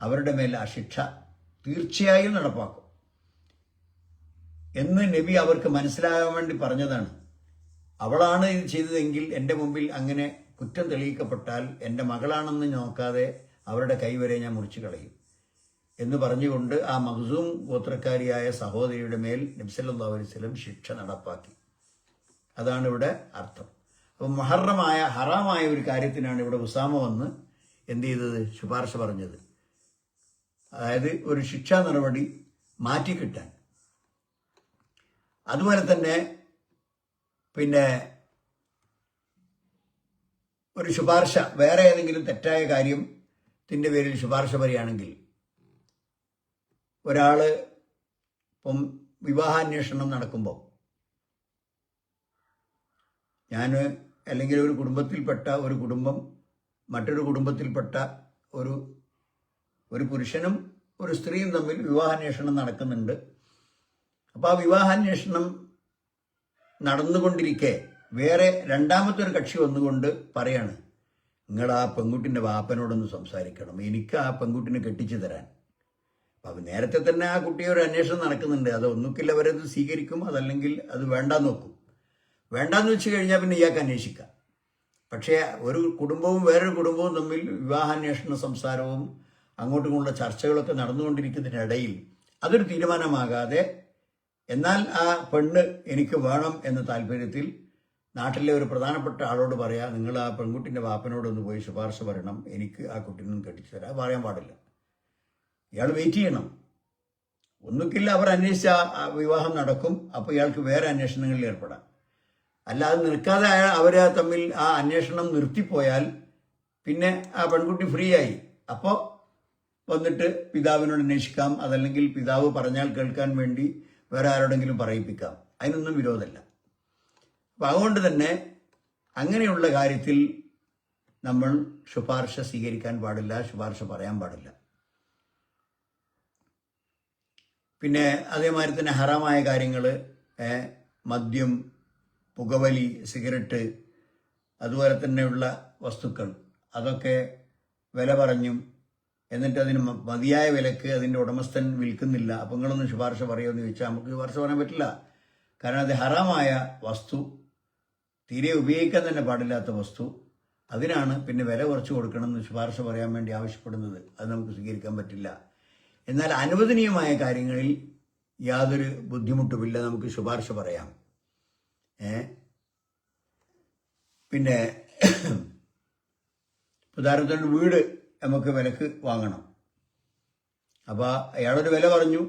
അവരുടെ മേൽ ആ ശിക്ഷ തീർച്ചയായും നടപ്പാക്കും എന്ന് നബി അവർക്ക് മനസ്സിലാകാൻ വേണ്ടി പറഞ്ഞതാണ്. അവളാണ് ഇത് ചെയ്തതെങ്കിൽ എൻ്റെ മുമ്പിൽ അങ്ങനെ കുറ്റം തെളിയിക്കപ്പെട്ടാൽ എൻ്റെ മകളാണെന്ന് നോക്കാതെ അവരുടെ കൈവരെ ഞാൻ മുറിച്ചു കളയും എന്ന് പറഞ്ഞുകൊണ്ട് ആ മഖ്സൂം ഗോത്രക്കാരിയായ സഹോദരിയുടെ മേൽ നബി സല്ലല്ലാഹു അലൈഹി വസല്ലം ശിക്ഷ നടപ്പാക്കി. അതാണ് ഇവിടെ അർത്ഥം. അപ്പം മുഹറമായ ഹറാമായ ഒരു കാര്യത്തിനാണ് ഇവിടെ ഉസാമ വന്ന് എന്ത് ചെയ്തത്? ശുപാർശ പറഞ്ഞത്. അതായത് ഒരു ശിക്ഷാ നടപടി മാറ്റിക്കിട്ടാൻ. അതുപോലെ തന്നെ പിന്നെ ഒരു ശുപാർശ വേറെ ഏതെങ്കിലും തെറ്റായ കാര്യത്തിൻ്റെ പേരിൽ ശുപാർശ പറയുകയാണെങ്കിൽ ഒരാൾ ഇപ്പം വിവാഹാന്വേഷണം നടക്കുമ്പോൾ ഞാൻ അല്ലെങ്കിൽ ഒരു കുടുംബത്തിൽപ്പെട്ട ഒരു കുടുംബം മറ്റൊരു കുടുംബത്തിൽപ്പെട്ട ഒരു പുരുഷനും ഒരു സ്ത്രീയും തമ്മിൽ വിവാഹാന്വേഷണം നടക്കുന്നുണ്ട്. അപ്പോൾ ആ വിവാഹാന്വേഷണം നടന്നുകൊണ്ടിരിക്കെ വേറെ രണ്ടാമത്തെ ഒരു കക്ഷി വന്നുകൊണ്ട് പറയാണ്, നിങ്ങൾ ആ പെൺകുട്ടിൻ്റെ വാപ്പനോടൊന്ന് സംസാരിക്കണം, എനിക്ക് ആ പെൺകുട്ടിനെ കെട്ടിച്ചു തരാൻ. അപ്പം നേരത്തെ തന്നെ ആ കുട്ടിയെ ഒരു അന്വേഷണം നടക്കുന്നുണ്ട്. അത് ഒന്നുകിൽ അവരത് സ്വീകരിക്കും, അതല്ലെങ്കിൽ അത് വേണ്ടാന്ന് വെക്കും. വേണ്ടാന്ന് വെച്ച് കഴിഞ്ഞാൽ പിന്നെ ഇയാൾക്ക് അന്വേഷിക്കാം. പക്ഷേ ഒരു കുടുംബവും വേറൊരു കുടുംബവും തമ്മിൽ വിവാഹാന്വേഷണ സംസാരവും അങ്ങോട്ടും ഇങ്ങോട്ടുള്ള ചർച്ചകളൊക്കെ നടന്നുകൊണ്ടിരിക്കുന്നതിനിടയിൽ അതൊരു തീരുമാനമാകാതെ എന്നാൽ ആ പെണ്ണ് എനിക്ക് വേണം എന്ന താല്പര്യത്തിൽ നാട്ടിലെ ഒരു പ്രധാനപ്പെട്ട ആളോട് പറയാം, നിങ്ങൾ ആ പെൺകുട്ടിൻ്റെ വാപ്പനോടൊന്ന് പോയി ശുപാർശ പറയണം, എനിക്ക് ആ കുട്ടീനെ കെട്ടിച്ചു തരാം. അത് പറയാൻ പാടില്ല. ഇയാൾ വെയിറ്റ് ചെയ്യണം. ഒന്നുകിൽ അവർ അന്വേഷിച്ച ആ വിവാഹം നടക്കും, അപ്പോൾ ഇയാൾക്ക് വേറെ അന്വേഷണങ്ങളിൽ ഏർപ്പെടാം. അല്ലാതെ നിൽക്കാതെ അവരെ തമ്മിൽ ആ അന്വേഷണം നിർത്തിപ്പോയാൽ പിന്നെ ആ പെൺകുട്ടി ഫ്രീ ആയി. അപ്പോൾ വന്നിട്ട് പിതാവിനോട് അന്വേഷിക്കാം, അതല്ലെങ്കിൽ പിതാവ് പറഞ്ഞാൽ കേൾക്കാൻ വേണ്ടി വേറെ ആരോടെങ്കിലും പറയിപ്പിക്കാം. അതിനൊന്നും വിരോധമല്ല. അപ്പം അതുകൊണ്ട് തന്നെ അങ്ങനെയുള്ള കാര്യത്തിൽ നമ്മൾ ശുപാർശ സ്വീകരിക്കാൻ പാടില്ല, ശുപാർശ പറയാൻ പാടില്ല. പിന്നെ അതേമാതിരി തന്നെ ഹറാമായ കാര്യങ്ങൾ, മദ്യം, പുകവലി, സിഗരറ്റ്, അതുപോലെ തന്നെയുള്ള വസ്തുക്കൾ, അതൊക്കെ വില പറഞ്ഞും എന്നിട്ട് അതിന് മതിയായ വിലക്ക് അതിൻ്റെ ഉടമസ്ഥൻ വിൽക്കുന്നില്ല, അപ്പം നിങ്ങളൊന്ന് ശുപാർശ പറയുമെന്ന് ചോദിച്ചാൽ നമുക്ക് ശുപാർശ പറയാൻ പറ്റില്ല. കാരണം അത് ഹറാമായ വസ്തു, തീരെ ഉപയോഗിക്കാൻ തന്നെ പാടില്ലാത്ത വസ്തു, അതിനാണ് പിന്നെ വില കുറച്ച് കൊടുക്കണമെന്ന് ശുപാർശ പറയാൻ വേണ്ടി ആവശ്യപ്പെടുന്നത്. അത് നമുക്ക് സ്വീകരിക്കാൻ പറ്റില്ല. എന്നാൽ അനുവദനീയമായ കാര്യങ്ങളിൽ യാതൊരു ബുദ്ധിമുട്ടുമില്ല, നമുക്ക് ശുപാർശ പറയാം. പിന്നെ ഉദാഹരണത്തിന് വീട് നമുക്ക് വിലക്ക് വാങ്ങണം. അപ്പോൾ അയാളൊരു വില പറഞ്ഞു,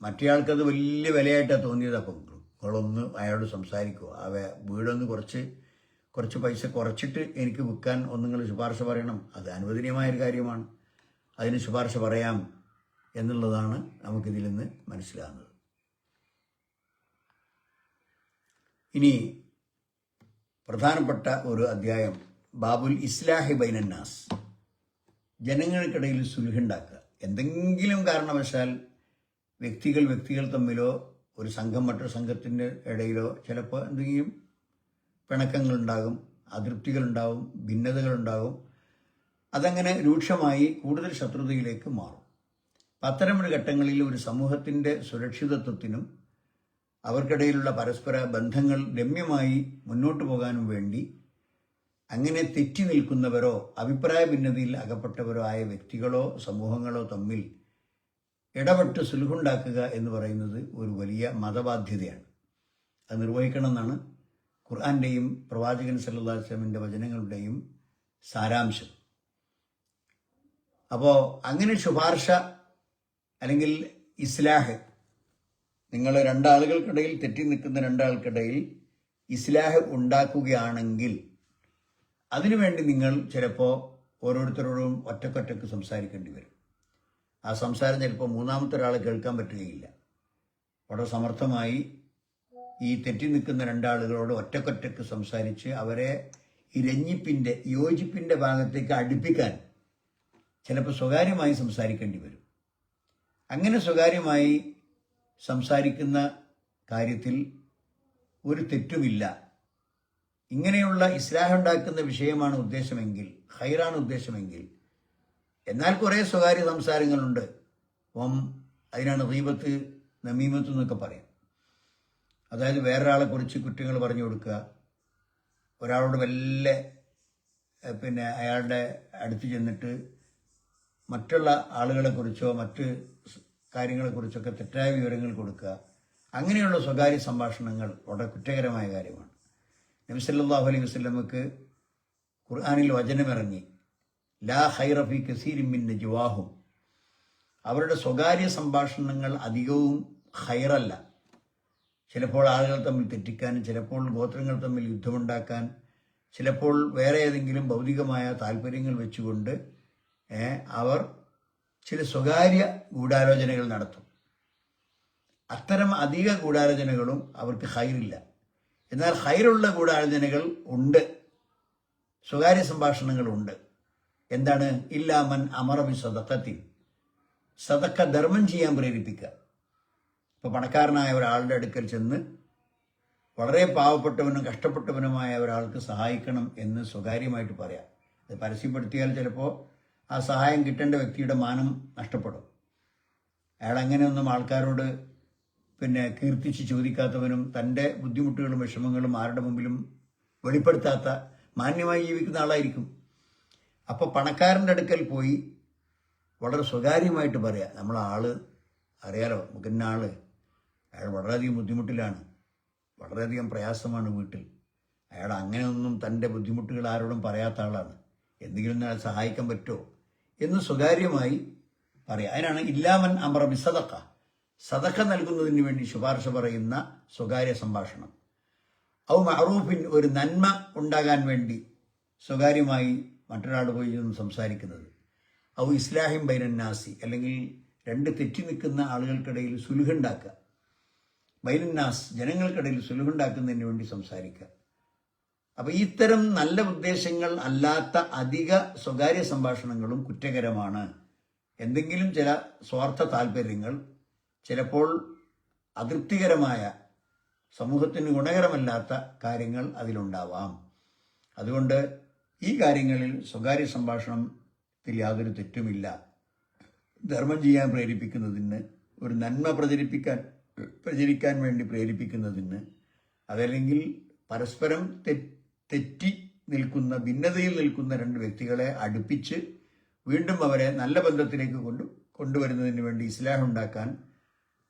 മറ്റേയാൾക്കത് വലിയ വിലയായിട്ടാണ് തോന്നിയത്. അപ്പം നിങ്ങളൊന്ന് അയാളോട് സംസാരിക്കുക, ആ വീടൊന്ന് കുറച്ച് പൈസ കുറച്ചിട്ട് എനിക്ക് വിൽക്കാൻ ഒന്ന് നിങ്ങൾ ശുപാർശ പറയണം. അത് അനുവദനീയമായൊരു കാര്യമാണ്, അതിന് ശുപാർശ പറയാം എന്നുള്ളതാണ് നമുക്കിതിൽ നിന്ന് മനസ്സിലാകുന്നത്. ഇനി പ്രധാനപ്പെട്ട ഒരു അധ്യായം, ബാബുൽ ഇസ്ലാഹി ബൈനന്നാസ്, ജനങ്ങൾക്കിടയിൽ സുൽഹുണ്ടാക്കുക. എന്തെങ്കിലും കാരണവശാൽ വ്യക്തികൾ തമ്മിലോ ഒരു സംഘം മറ്റൊരു സംഘത്തിൻ്റെ ഇടയിലോ ചിലപ്പോൾ എന്തെങ്കിലും പിണക്കങ്ങളുണ്ടാകും, അതൃപ്തികളുണ്ടാകും, ഭിന്നതകളുണ്ടാകും. അതങ്ങനെ രൂക്ഷമായി കൂടുതൽ ശത്രുതയിലേക്ക് മാറും. അത്തരമൊരു ഘട്ടങ്ങളിൽ ഒരു സമൂഹത്തിൻ്റെ സുരക്ഷിതത്വത്തിനും അവർക്കിടയിലുള്ള പരസ്പര ബന്ധങ്ങൾ രമ്യമായി മുന്നോട്ട് പോകാനും വേണ്ടി അങ്ങനെ തെറ്റി നിൽക്കുന്നവരോ അഭിപ്രായ ഭിന്നതയിൽ അകപ്പെട്ടവരോ ആയ വ്യക്തികളോ സമൂഹങ്ങളോ തമ്മിൽ ഇടപെട്ട് സുൽഹുണ്ടാക്കുക എന്ന് പറയുന്നത് ഒരു വലിയ മതബാധ്യതയാണ്. അത് നിർവഹിക്കണമെന്നാണ് ഖുർആന്റെയും പ്രവാചകൻ സല്ലല്ലാഹു അലൈഹി വസല്ലമിൻ്റെ വചനങ്ങളുടെയും സാരാംശം. അപ്പോൾ അങ്ങനെ ശുപാർശ അല്ലെങ്കിൽ ഇസ്ലാഹ്, നിങ്ങൾ രണ്ടാളുകൾക്കിടയിൽ തെറ്റി നിൽക്കുന്ന രണ്ടാൾക്കിടയിൽ ഇസ്ലാഹ് ഉണ്ടാക്കുകയാണെങ്കിൽ അതിനുവേണ്ടി നിങ്ങൾ ചിലപ്പോൾ ഓരോരുത്തരോടും ഒറ്റക്കൊറ്റക്ക് സംസാരിക്കേണ്ടി വരും. ആ സംസാരം ചിലപ്പോൾ മൂന്നാമത്തെ ഒരാളെ കേൾക്കാൻ പറ്റുകയില്ല. വളരെ സമർത്ഥമായി ഈ തെറ്റി നിൽക്കുന്ന രണ്ടാളുകളോട് ഒറ്റക്കൊറ്റക്ക് സംസാരിച്ച് അവരെ ഈ യോജിപ്പിൻ്റെ ഭാഗത്തേക്ക് അടുപ്പിക്കാൻ ചിലപ്പോൾ സ്വകാര്യമായി സംസാരിക്കേണ്ടി വരും. അങ്ങനെ സ്വകാര്യമായി സംസാരിക്കുന്ന കാര്യത്തിൽ ഒരു തെറ്റുമില്ല. ഇങ്ങനെയുള്ള ഇസ്ലാഹ് ഉണ്ടാക്കുന്ന വിഷയമാണ് ഉദ്ദേശമെങ്കിൽ, ഖൈറാണ് ഉദ്ദേശമെങ്കിൽ. എന്നാൽ കുറേ സ്വകാര്യ സംസാരങ്ങളുണ്ട്. അതിനാണ് ഗീബത്ത്, നമീമത്ത് എന്നൊക്കെ പറയാം. അതായത് വേറൊരാളെ കുറിച്ച് കുറ്റങ്ങൾ പറഞ്ഞു കൊടുക്കുക, ഒരാളോട് വല്ല അയാളുടെ അടുത്ത് ചെന്നിട്ട് മറ്റുള്ള ആളുകളെക്കുറിച്ചോ മറ്റ് കാര്യങ്ങളെക്കുറിച്ചൊക്കെ തെറ്റായ വിവരങ്ങൾ കൊടുക്കുക. അങ്ങനെയുള്ള സ്വകാര്യ സംഭാഷണങ്ങൾ വളരെ കുറ്റകരമായ കാര്യമാണ്. നബി സല്ലല്ലാഹു അലൈഹി വസല്ലമക്ക് ഖുർആനിൽ വചനമിറങ്ങി, ലാ ഖൈറ ഫീ കസീരിൻ മിൻ നജ്വാഹും, അവരുടെ സ്വകാര്യ സംഭാഷണങ്ങൾ അധികവും ഖൈറല്ല. ചിലപ്പോൾ ആളുകൾ തമ്മിൽ തെറ്റിക്കാൻ, ചിലപ്പോൾ ഗോത്രങ്ങൾ തമ്മിൽ യുദ്ധമുണ്ടാക്കാൻ, ചിലപ്പോൾ വേറെ ഏതെങ്കിലും ഭൗതികമായ താല്പര്യങ്ങൾ വെച്ചുകൊണ്ട് അവർ ചില സ്വകാര്യ ഗൂഢാലോചനകൾ നടത്തും. അത്തരം അധിക ഗൂഢാലോചനകളും അവർക്ക് ഖൈറില്ല. എന്നാൽ ഖൈറുള്ള ഗൂഢാലോചനകൾ ഉണ്ട്, സ്വകാര്യ സംഭാഷണങ്ങളുണ്ട്. എന്താണ്? ഇല്ലാ മൻ അമറ ബി സദഖത്തിൻ, സദഖ ധർമ്മം ചെയ്യാൻ പ്രേരിപ്പിക്കുക. ഇപ്പോൾ പണക്കാരനായ ഒരാളുടെ അടുക്കൽ ചെന്ന് വളരെ പാവപ്പെട്ടവനും കഷ്ടപ്പെട്ടവനുമായ ഒരാൾക്ക് സഹായിക്കണം എന്ന് സ്വകാര്യമായിട്ട് പറയാം. അത് പരസ്യപ്പെടുത്തിയാൽ ചിലപ്പോൾ ആ സഹായം കിട്ടേണ്ട വ്യക്തിയുടെ മാനം നഷ്ടപ്പെടും. അയാൾ അങ്ങനെയൊന്നും ആൾക്കാരോട് കീർത്തിച്ച് ചോദിക്കാത്തവനും തൻ്റെ ബുദ്ധിമുട്ടുകളും വിഷമങ്ങളും ആരുടെ മുമ്പിലും വെളിപ്പെടുത്താത്ത മാന്യമായി ജീവിക്കുന്ന ആളായിരിക്കും. അപ്പോൾ പണക്കാരൻ്റെ അടുക്കൽ പോയി വളരെ സ്വകാര്യമായിട്ട് പറയാം, നമ്മളാള് അറിയാലോ, മുഖന്ന ആള്, അയാൾ വളരെയധികം ബുദ്ധിമുട്ടിലാണ്, വളരെയധികം പ്രയാസമാണ് വീട്ടിൽ, അയാൾ അങ്ങനെയൊന്നും തൻ്റെ ബുദ്ധിമുട്ടുകൾ ആരോടും പറയാത്ത ആളാണ്, എന്തെങ്കിലും അയാൾ സഹായിക്കാൻ പറ്റുമോ എന്ന് സ്വകാര്യമായി പറയാം. അതിനാണ് ഇല്ലാമൻ അമറ ബി സദഖ, സദഖ നൽകുന്നതിന് വേണ്ടി ശുപാർശ പറയുന്ന സ്വകാര്യ സംഭാഷണം. ഔ മഅറൂഫിൻ, ഒരു നന്മ ഉണ്ടാകാൻ വേണ്ടി സ്വകാര്യമായി മറ്റൊരാൾ പോയി നിന്ന് സംസാരിക്കുന്നത്. ഔ ഇസ്ലാഹിം ബൈനന്നാസി, അല്ലെങ്കിൽ രണ്ട് തെറ്റി നിൽക്കുന്ന ആളുകൾക്കിടയിൽ സുലുഹുണ്ടാക്കുക. ബൈനന്നാസ്, ജനങ്ങൾക്കിടയിൽ സുലുഹുണ്ടാക്കുന്നതിന് വേണ്ടി സംസാരിക്കുക. അപ്പം ഇത്തരം നല്ല ഉദ്ദേശങ്ങൾ അല്ലാത്ത അധിക സ്വകാര്യ സംഭാഷണങ്ങളും കുറ്റകരമാണ്. എന്തെങ്കിലും ചില സ്വാർത്ഥ താല്പര്യങ്ങൾ, ചിലപ്പോൾ അതൃപ്തികരമായ, സമൂഹത്തിന് ഗുണകരമല്ലാത്ത കാര്യങ്ങൾ അതിലുണ്ടാവാം. അതുകൊണ്ട് ഈ കാര്യങ്ങളിൽ സ്വകാര്യ സംഭാഷണത്തിൽ യാതൊരു തെറ്റുമില്ല. ധർമ്മം ചെയ്യാൻ പ്രേരിപ്പിക്കുന്നതിന്, ഒരു നന്മ പ്രചരിക്കാൻ വേണ്ടി പ്രേരിപ്പിക്കുന്നതിന്, അതല്ലെങ്കിൽ പരസ്പരം തെറ്റി നിൽക്കുന്ന, ഭിന്നതയിൽ നിൽക്കുന്ന രണ്ട് വ്യക്തികളെ അടുപ്പിച്ച് വീണ്ടും അവരെ നല്ല ബന്ധത്തിലേക്ക് കൊണ്ടുവരുന്നതിന് വേണ്ടി ഇസ്ലാഹ് ഉണ്ടാക്കാൻ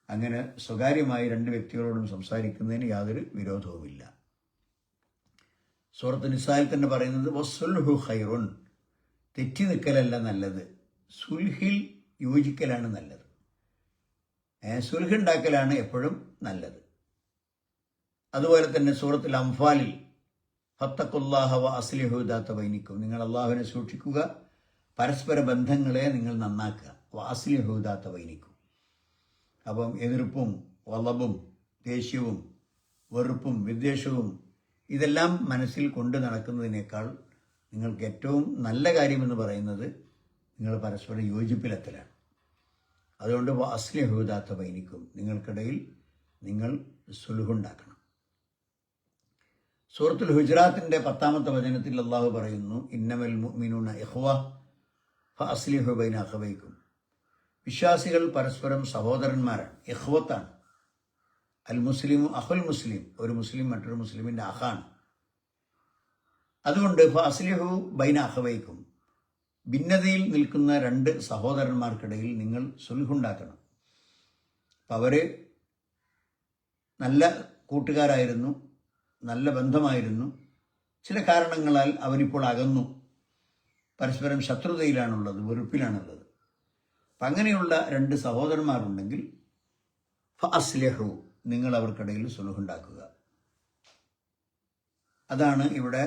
അങ്ങനെ സ്വകാര്യമായി രണ്ട് വ്യക്തികളോടും സംസാരിക്കുന്നതിന് യാതൊരു വിരോധവുമില്ല. സൂറത്ത് നിസായിൽ തന്നെ പറയുന്നത് വസ്സുൽഹു ഖൈറുൻ, തെറ്റി നിൽക്കലല്ല നല്ലത്, സുൽഹിൽ യോജിക്കലാണ് നല്ലത്. സുൽഹ് ഉണ്ടാക്കലാണ് എപ്പോഴും നല്ലത്. അതുപോലെ തന്നെ സൂറത്തുൽ അംഫാലിൽ ഫത്തഖുല്ലാഹ വ അസ്ലിഹു ദാത ബൈനിക്കും, നിങ്ങൾ അള്ളാഹുവിനെ സൂക്ഷിക്കുക, പരസ്പര ബന്ധങ്ങളെ നിങ്ങൾ നന്നാക്കുക. വ അസ്ലിഹു ദാത ബൈനിക്കും. അപ്പം എതിർപ്പും വലബും ദേഷ്യവും വെറുപ്പും വിദ്വേഷവും ഇതെല്ലാം മനസ്സിൽ കൊണ്ട് നടക്കുന്നതിനേക്കാൾ നിങ്ങൾക്ക് ഏറ്റവും നല്ല കാര്യമെന്ന് പറയുന്നത് നിങ്ങൾ പരസ്പരം യോജിപ്പിലെത്തലാണ്. അതുകൊണ്ട് അസ്ലിഹു ദാത ബൈനിക്കും, നിങ്ങൾക്കിടയിൽ നിങ്ങൾ സുലുഹുണ്ടാക്കണം. സൂറത്തുൽ ഹുജറാത്തിന്റെ 10-ാമത്തെ വചനത്തിൽ അള്ളാഹു പറയുന്നു, ഇന്നമൽ മുഅ്മിനൂന ഇഖ്വ ഫഅസ്ലിഹു ബൈന അഖവൈക്കും, വിശ്വാസികൾ പരസ്പരം സഹോദരന്മാരാണ്, ഇഖ്വത്താണ്. അൽ മുസ്ലിമു അഖുൽ മുസ്ലിം, ഒരു മുസ്ലിം മറ്റൊരു മുസ്ലിമിൻ്റെ അഖാണ്. അതുകൊണ്ട് ഫഅസ്ലിഹു ബൈന അഖവൈക്കും, ഭിന്നതയിൽ നിൽക്കുന്ന രണ്ട് സഹോദരന്മാർക്കിടയിൽ നിങ്ങൾ സുൽഹുണ്ടാക്കണം. അപ്പം അവർ നല്ല കൂട്ടുകാരായിരുന്നു, നല്ല ബന്ധമായിരുന്നു, ചില കാരണങ്ങളാൽ അവരിപ്പോൾ അകന്നു, പരസ്പരം ശത്രുതയിലാണുള്ളത്, വെറുപ്പിലാണുള്ളത്. അപ്പം അങ്ങനെയുള്ള രണ്ട് സഹോദരന്മാരുണ്ടെങ്കിൽ ഫഅസ്ലിഹു, നിങ്ങൾ അവർക്കിടയിൽ സുൽഹുണ്ടാക്കുക. അതാണ് ഇവിടെ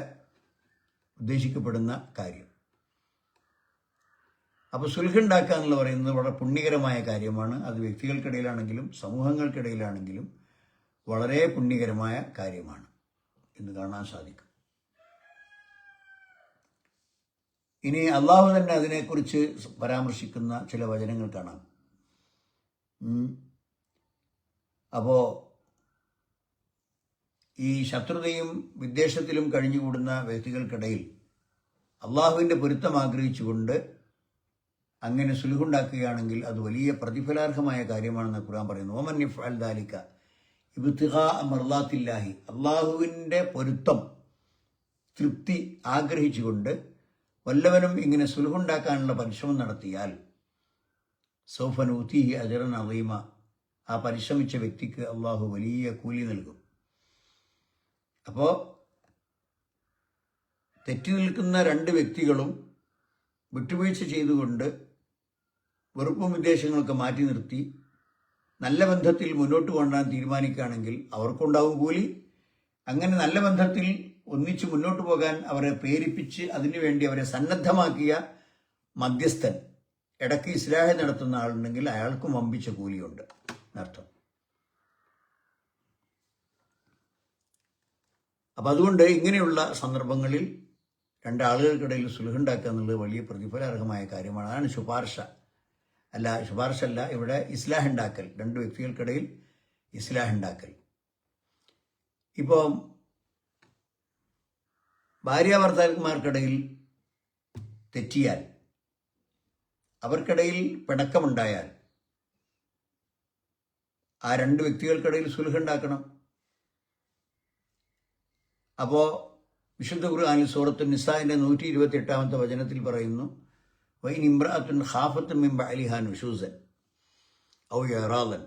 ഉദ്ദേശിക്കപ്പെടുന്ന കാര്യം. അപ്പോൾ സുൽഹുണ്ടാക്കുക എന്നുള്ള പറയുന്നത് വളരെ പുണ്യകരമായ കാര്യമാണ്. അത് വ്യക്തികൾക്കിടയിലാണെങ്കിലും സമൂഹങ്ങൾക്കിടയിലാണെങ്കിലും വളരെ പുണ്യകരമായ കാര്യമാണ് എന്ന് കാണാൻ സാധിക്കും. ഇനി അള്ളാഹു തന്നെ അതിനെക്കുറിച്ച് പരാമർശിക്കുന്ന ചില വചനങ്ങൾ കാണാം. അപ്പോൾ ഈ ശത്രുതയും വിദ്വേഷത്തിലും കഴിഞ്ഞുകൂടുന്ന വ്യക്തികൾക്കിടയിൽ അള്ളാഹുവിൻ്റെ പൊരുത്തം ആഗ്രഹിച്ചുകൊണ്ട് അങ്ങനെ സുലുഹുണ്ടാക്കുകയാണെങ്കിൽ അത് വലിയ പ്രതിഫലാർഹമായ കാര്യമാണെന്ന് ഖുർആൻ പറയുന്നു. ഓമൻ യഫ്അൽ ദാലിക ഇബ്തിഗാ മർളാത്തില്ലാഹി, അള്ളാഹുവിൻ്റെ പൊരുത്തം തൃപ്തി ആഗ്രഹിച്ചുകൊണ്ട് വല്ലവനും ഇങ്ങനെ സുലുഹുണ്ടാക്കാനുള്ള പരിശ്രമം നടത്തിയാൽ സൗഫ നൂതിഹി അജ്റൻ അളീമ, ആ പരിശ്രമിച്ച വ്യക്തിക്ക് അള്ളാഹു വലിയ കൂലി നൽകും. അപ്പോൾ തെറ്റി നിൽക്കുന്ന രണ്ട് വ്യക്തികളും വിട്ടുവീഴ്ച ചെയ്തുകൊണ്ട് വെറുപ്പും വിദ്വേഷങ്ങളൊക്കെ മാറ്റി നിർത്തി നല്ല ബന്ധത്തിൽ മുന്നോട്ട് കൊണ്ടുപോകാൻ തീരുമാനിക്കുകയാണെങ്കിൽ അവർക്കുണ്ടാവും കൂലി. അങ്ങനെ നല്ല ബന്ധത്തിൽ ഒന്നിച്ച് മുന്നോട്ട് പോകാൻ അവരെ പ്രേരിപ്പിച്ച് അതിനുവേണ്ടി അവരെ സന്നദ്ധമാക്കിയ മധ്യസ്ഥൻ, ഇടയ്ക്ക് ഇസ്ലാഹ് നടത്തുന്ന ആളുണ്ടെങ്കിൽ അയാൾക്കും വമ്പിച്ച കൂലിയുണ്ട് എന്നർത്ഥം. അപ്പം അതുകൊണ്ട് ഇങ്ങനെയുള്ള സന്ദർഭങ്ങളിൽ രണ്ടാളുകൾക്കിടയിൽ സുലുഹുണ്ടാക്കുക എന്നുള്ളത് വലിയ പ്രതിഫലാർഹമായ കാര്യമാണ്. അതാണ് ശുപാർശ അല്ല ഇവിടെ ഇസ്ലാഹ് ഉണ്ടാക്കൽ, രണ്ട് വ്യക്തികൾക്കിടയിൽ ഇസ്ലാഹ് ഉണ്ടാക്കൽ. ഇപ്പോൾ ഭാര്യാഭർത്താക്കന്മാർക്കിടയിൽ തെറ്റിയാൽ, അവർക്കിടയിൽ പിണക്കമുണ്ടായാൽ ആ രണ്ട് വ്യക്തികൾക്കിടയിൽ സുലുഹുണ്ടാക്കണം. അപ്പോൾ വിശുദ്ധ ഖുർആനിൽ സൂറത്തുൻ നിസാഇന്റെ 128-ാമത്തെ വചനത്തിൽ പറയുന്നു, വൈൻ ഇംറഅത്തുൻ ഖാഫത്ത് മിൻ ബഅലിഹാ നുശൂസൻ ഔ ഇറാദൻ.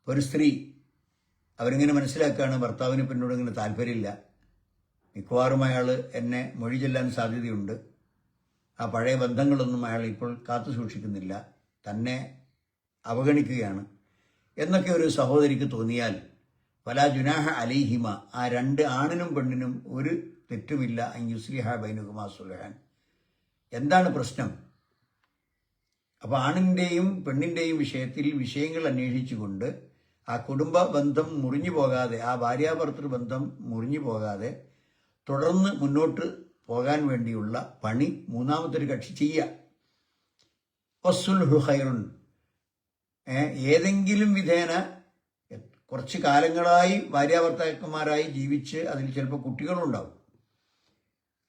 ഒരു സ്ത്രീ അവരിങ്ങനെ മനസ്സിലാക്കുകയാണ്, ഭർത്താവിന് പിന്നോട് ഇങ്ങനെ താല്പര്യമില്ല, മിക്കവാറും അയാൾ എന്നെ മൊഴി ചെല്ലാൻ സാധ്യതയുണ്ട്, ആ പഴയ ബന്ധങ്ങളൊന്നും അയാൾ ഇപ്പോൾ കാത്തു സൂക്ഷിക്കുന്നില്ല, തന്നെ അവഗണിക്കുകയാണ് എന്നൊക്കെ ഒരു സഹോദരിക്ക് തോന്നിയാൽ ഫലാ ജുനാഹ അലൈഹിമ, ആ രണ്ട് ആണിനും പെണ്ണിനും ഒരു തെറ്റുമില്ല, അൻ യുസ്ലിഹ ബൈനഹുമാ സുൽഹാൻ. എന്താണ് പ്രശ്നം? അപ്പോൾ ആണിൻ്റെയും പെണ്ണിൻ്റെയും വിഷയത്തിൽ വിഷയങ്ങൾ അന്വേഷിച്ചുകൊണ്ട് ആ കുടുംബ ബന്ധം മുറിഞ്ഞു പോകാതെ, ആ ഭാര്യാഭർത്തൃ ബന്ധം മുറിഞ്ഞു പോകാതെ തുടർന്ന് മുന്നോട്ട് പോകാൻ വേണ്ടിയുള്ള പണി മൂന്നാമത്തൊരു കക്ഷി ചെയ്യുക. വസ്സുൽഹു ഖൈറുൻ, ഏതെങ്കിലും വിധേന കുറച്ച് കാലങ്ങളായി ഭാര്യാഭർത്താക്കന്മാരായി ജീവിച്ച് അതിൽ ചിലപ്പോൾ കുട്ടികളുണ്ടാവും,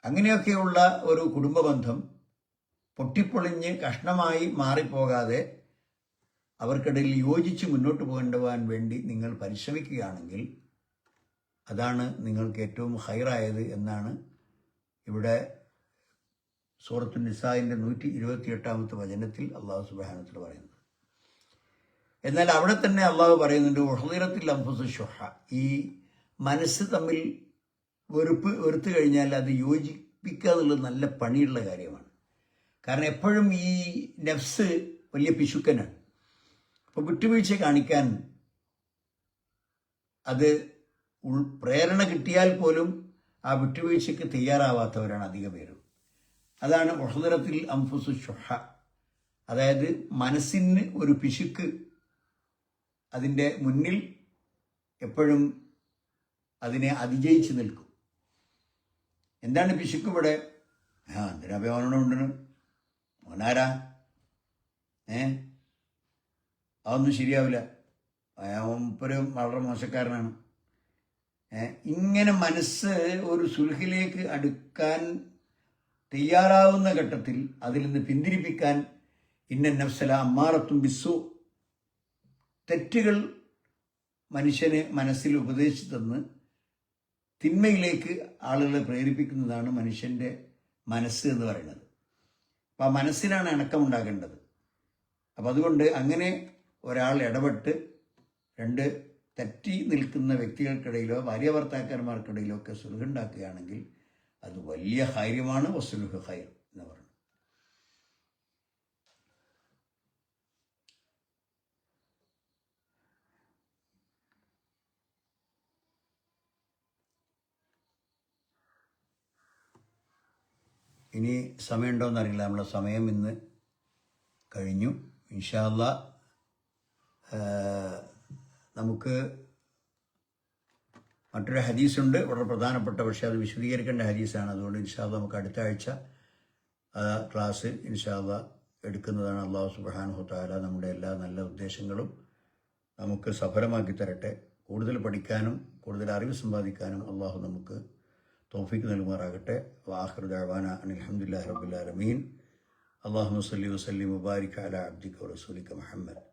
അങ്ങനെയൊക്കെയുള്ള ഒരു കുടുംബ ബന്ധം പൊട്ടിപ്പൊളിഞ്ഞ് കഷ്ണമായി മാറിപ്പോകാതെ അവർക്കിടയിൽ യോജിച്ച് മുന്നോട്ട് പോകേണ്ടുവാൻ വേണ്ടി നിങ്ങൾ പരിശ്രമിക്കുകയാണെങ്കിൽ അതാണ് നിങ്ങൾക്ക് ഏറ്റവും ഹൈറായത് എന്നാണ് ഇവിടെ സൂറത്തുൻ നിസാഇന്റെ 128-ാമത്തെ വചനത്തിൽ അള്ളാഹു സുബ്ഹാനഹു വ തആല പറയുന്നത്. എന്നാൽ അവിടെ തന്നെ അള്ളാഹു പറയുന്നുണ്ട്, ഉഹ്ദിറത്തിൽ അൻഫുസു ശുഹ, ഈ മനസ്സ് തമ്മിൽ വെറുത്ത് കഴിഞ്ഞാൽ അത് യോജിപ്പിക്കുക എന്നുള്ളത് നല്ല പണിയുള്ള കാര്യമാണ്. കാരണം എപ്പോഴും ഈ നഫ്സ് വലിയ പിശുക്കനാണ്. അപ്പോൾ വിട്ടുവീഴ്ച കാണിക്കാൻ അത് പ്രേരണ കിട്ടിയാൽ പോലും ആ വിട്ടുവീഴ്ചയ്ക്ക് തയ്യാറാവാത്തവരാണ് അധിക പേരും. അതാണ് ഉഹ്ദിറത്തിൽ അൻഫുസു ശുഹ, അതായത് മനസ്സിന് ഒരു പിശുക്ക് അതിൻ്റെ മുന്നിൽ എപ്പോഴും അതിനെ അതിജയിച്ച് നിൽക്കും. എന്താണ് പിശുക്ക് ഇവിടെ? എന്തിനാ അവനോടുണ്ടെന്ന്, മോനാരാ, അതൊന്നും ശരിയാവില്ല, അവൻ വളരെ മോശക്കാരനാണ്. ഇങ്ങനെ മനസ്സ് ഒരു സുൽഹിലേക്ക് അടുക്കാൻ തയ്യാറാവുന്ന ഘട്ടത്തിൽ അതിൽ നിന്ന് പിന്തിരിപ്പിക്കാൻ ഇന്ന നഫ്സല അമ്മാറത്തും ബിസ്സു, തെറ്റുകൾ മനുഷ്യന് മനസ്സിൽ ഉപദേശിച്ചു തന്ന് തിന്മയിലേക്ക് ആളുകളെ പ്രേരിപ്പിക്കുന്നതാണ് മനുഷ്യൻ്റെ മനസ്സ് എന്ന് പറയുന്നത്. അപ്പം ആ മനസ്സിനാണ് ഇണക്കമുണ്ടാകേണ്ടത്. അപ്പം അതുകൊണ്ട് അങ്ങനെ ഒരാൾ ഇടപെട്ട് രണ്ട് തെറ്റി നിൽക്കുന്ന വ്യക്തികൾക്കിടയിലോ ഭാര്യാഭർത്താക്കന്മാർക്കിടയിലോ ഒക്കെ സുൽഹുണ്ടാക്കുകയാണെങ്കിൽ അത് വലിയ ഹൈര്യമാണ്. വസുലുഹു ഖൈർ എന്ന് പറയുന്നത്. ഇനി സമയമുണ്ടോയെന്ന് അറിയില്ല, നമ്മളെ സമയം ഇന്ന് കഴിഞ്ഞു. ഇൻഷാ അല്ലാഹ് നമുക്ക് മറ്റൊരു ഹദീസുണ്ട് വളരെ പ്രധാനപ്പെട്ട, പക്ഷേ അത് വിശദീകരിക്കേണ്ട ഹദീസാണ്. അതുകൊണ്ട് ഇൻഷാ അല്ലാഹ് നമുക്ക് അടുത്ത ആഴ്ച ക്ലാസ് ഇൻഷാ അല്ലാഹ് എടുക്കുന്നതാണ്. അള്ളാഹു സുബ്ഹാനഹു തആല നമ്മുടെ എല്ലാ നല്ല ഉദ്ദേശങ്ങളും നമുക്ക് സഫലമാക്കി തരട്ടെ. കൂടുതൽ പഠിക്കാനും കൂടുതൽ അറിവ് സമ്പാദിക്കാനും അള്ളാഹു നമുക്ക് തൗഫീഖ് നൽകുമാറാകട്ടെ. വആഖിറു ദഅവാന അനിൽ ഹംദുലില്ലാഹി റബ്ബിൽ ആലമീൻ. അല്ലാഹുമ്മ സ്വല്ലി വസല്ലിം വബാരിക് അലാ അബ്ദിക വറസൂലിക മുഹമ്മദ്.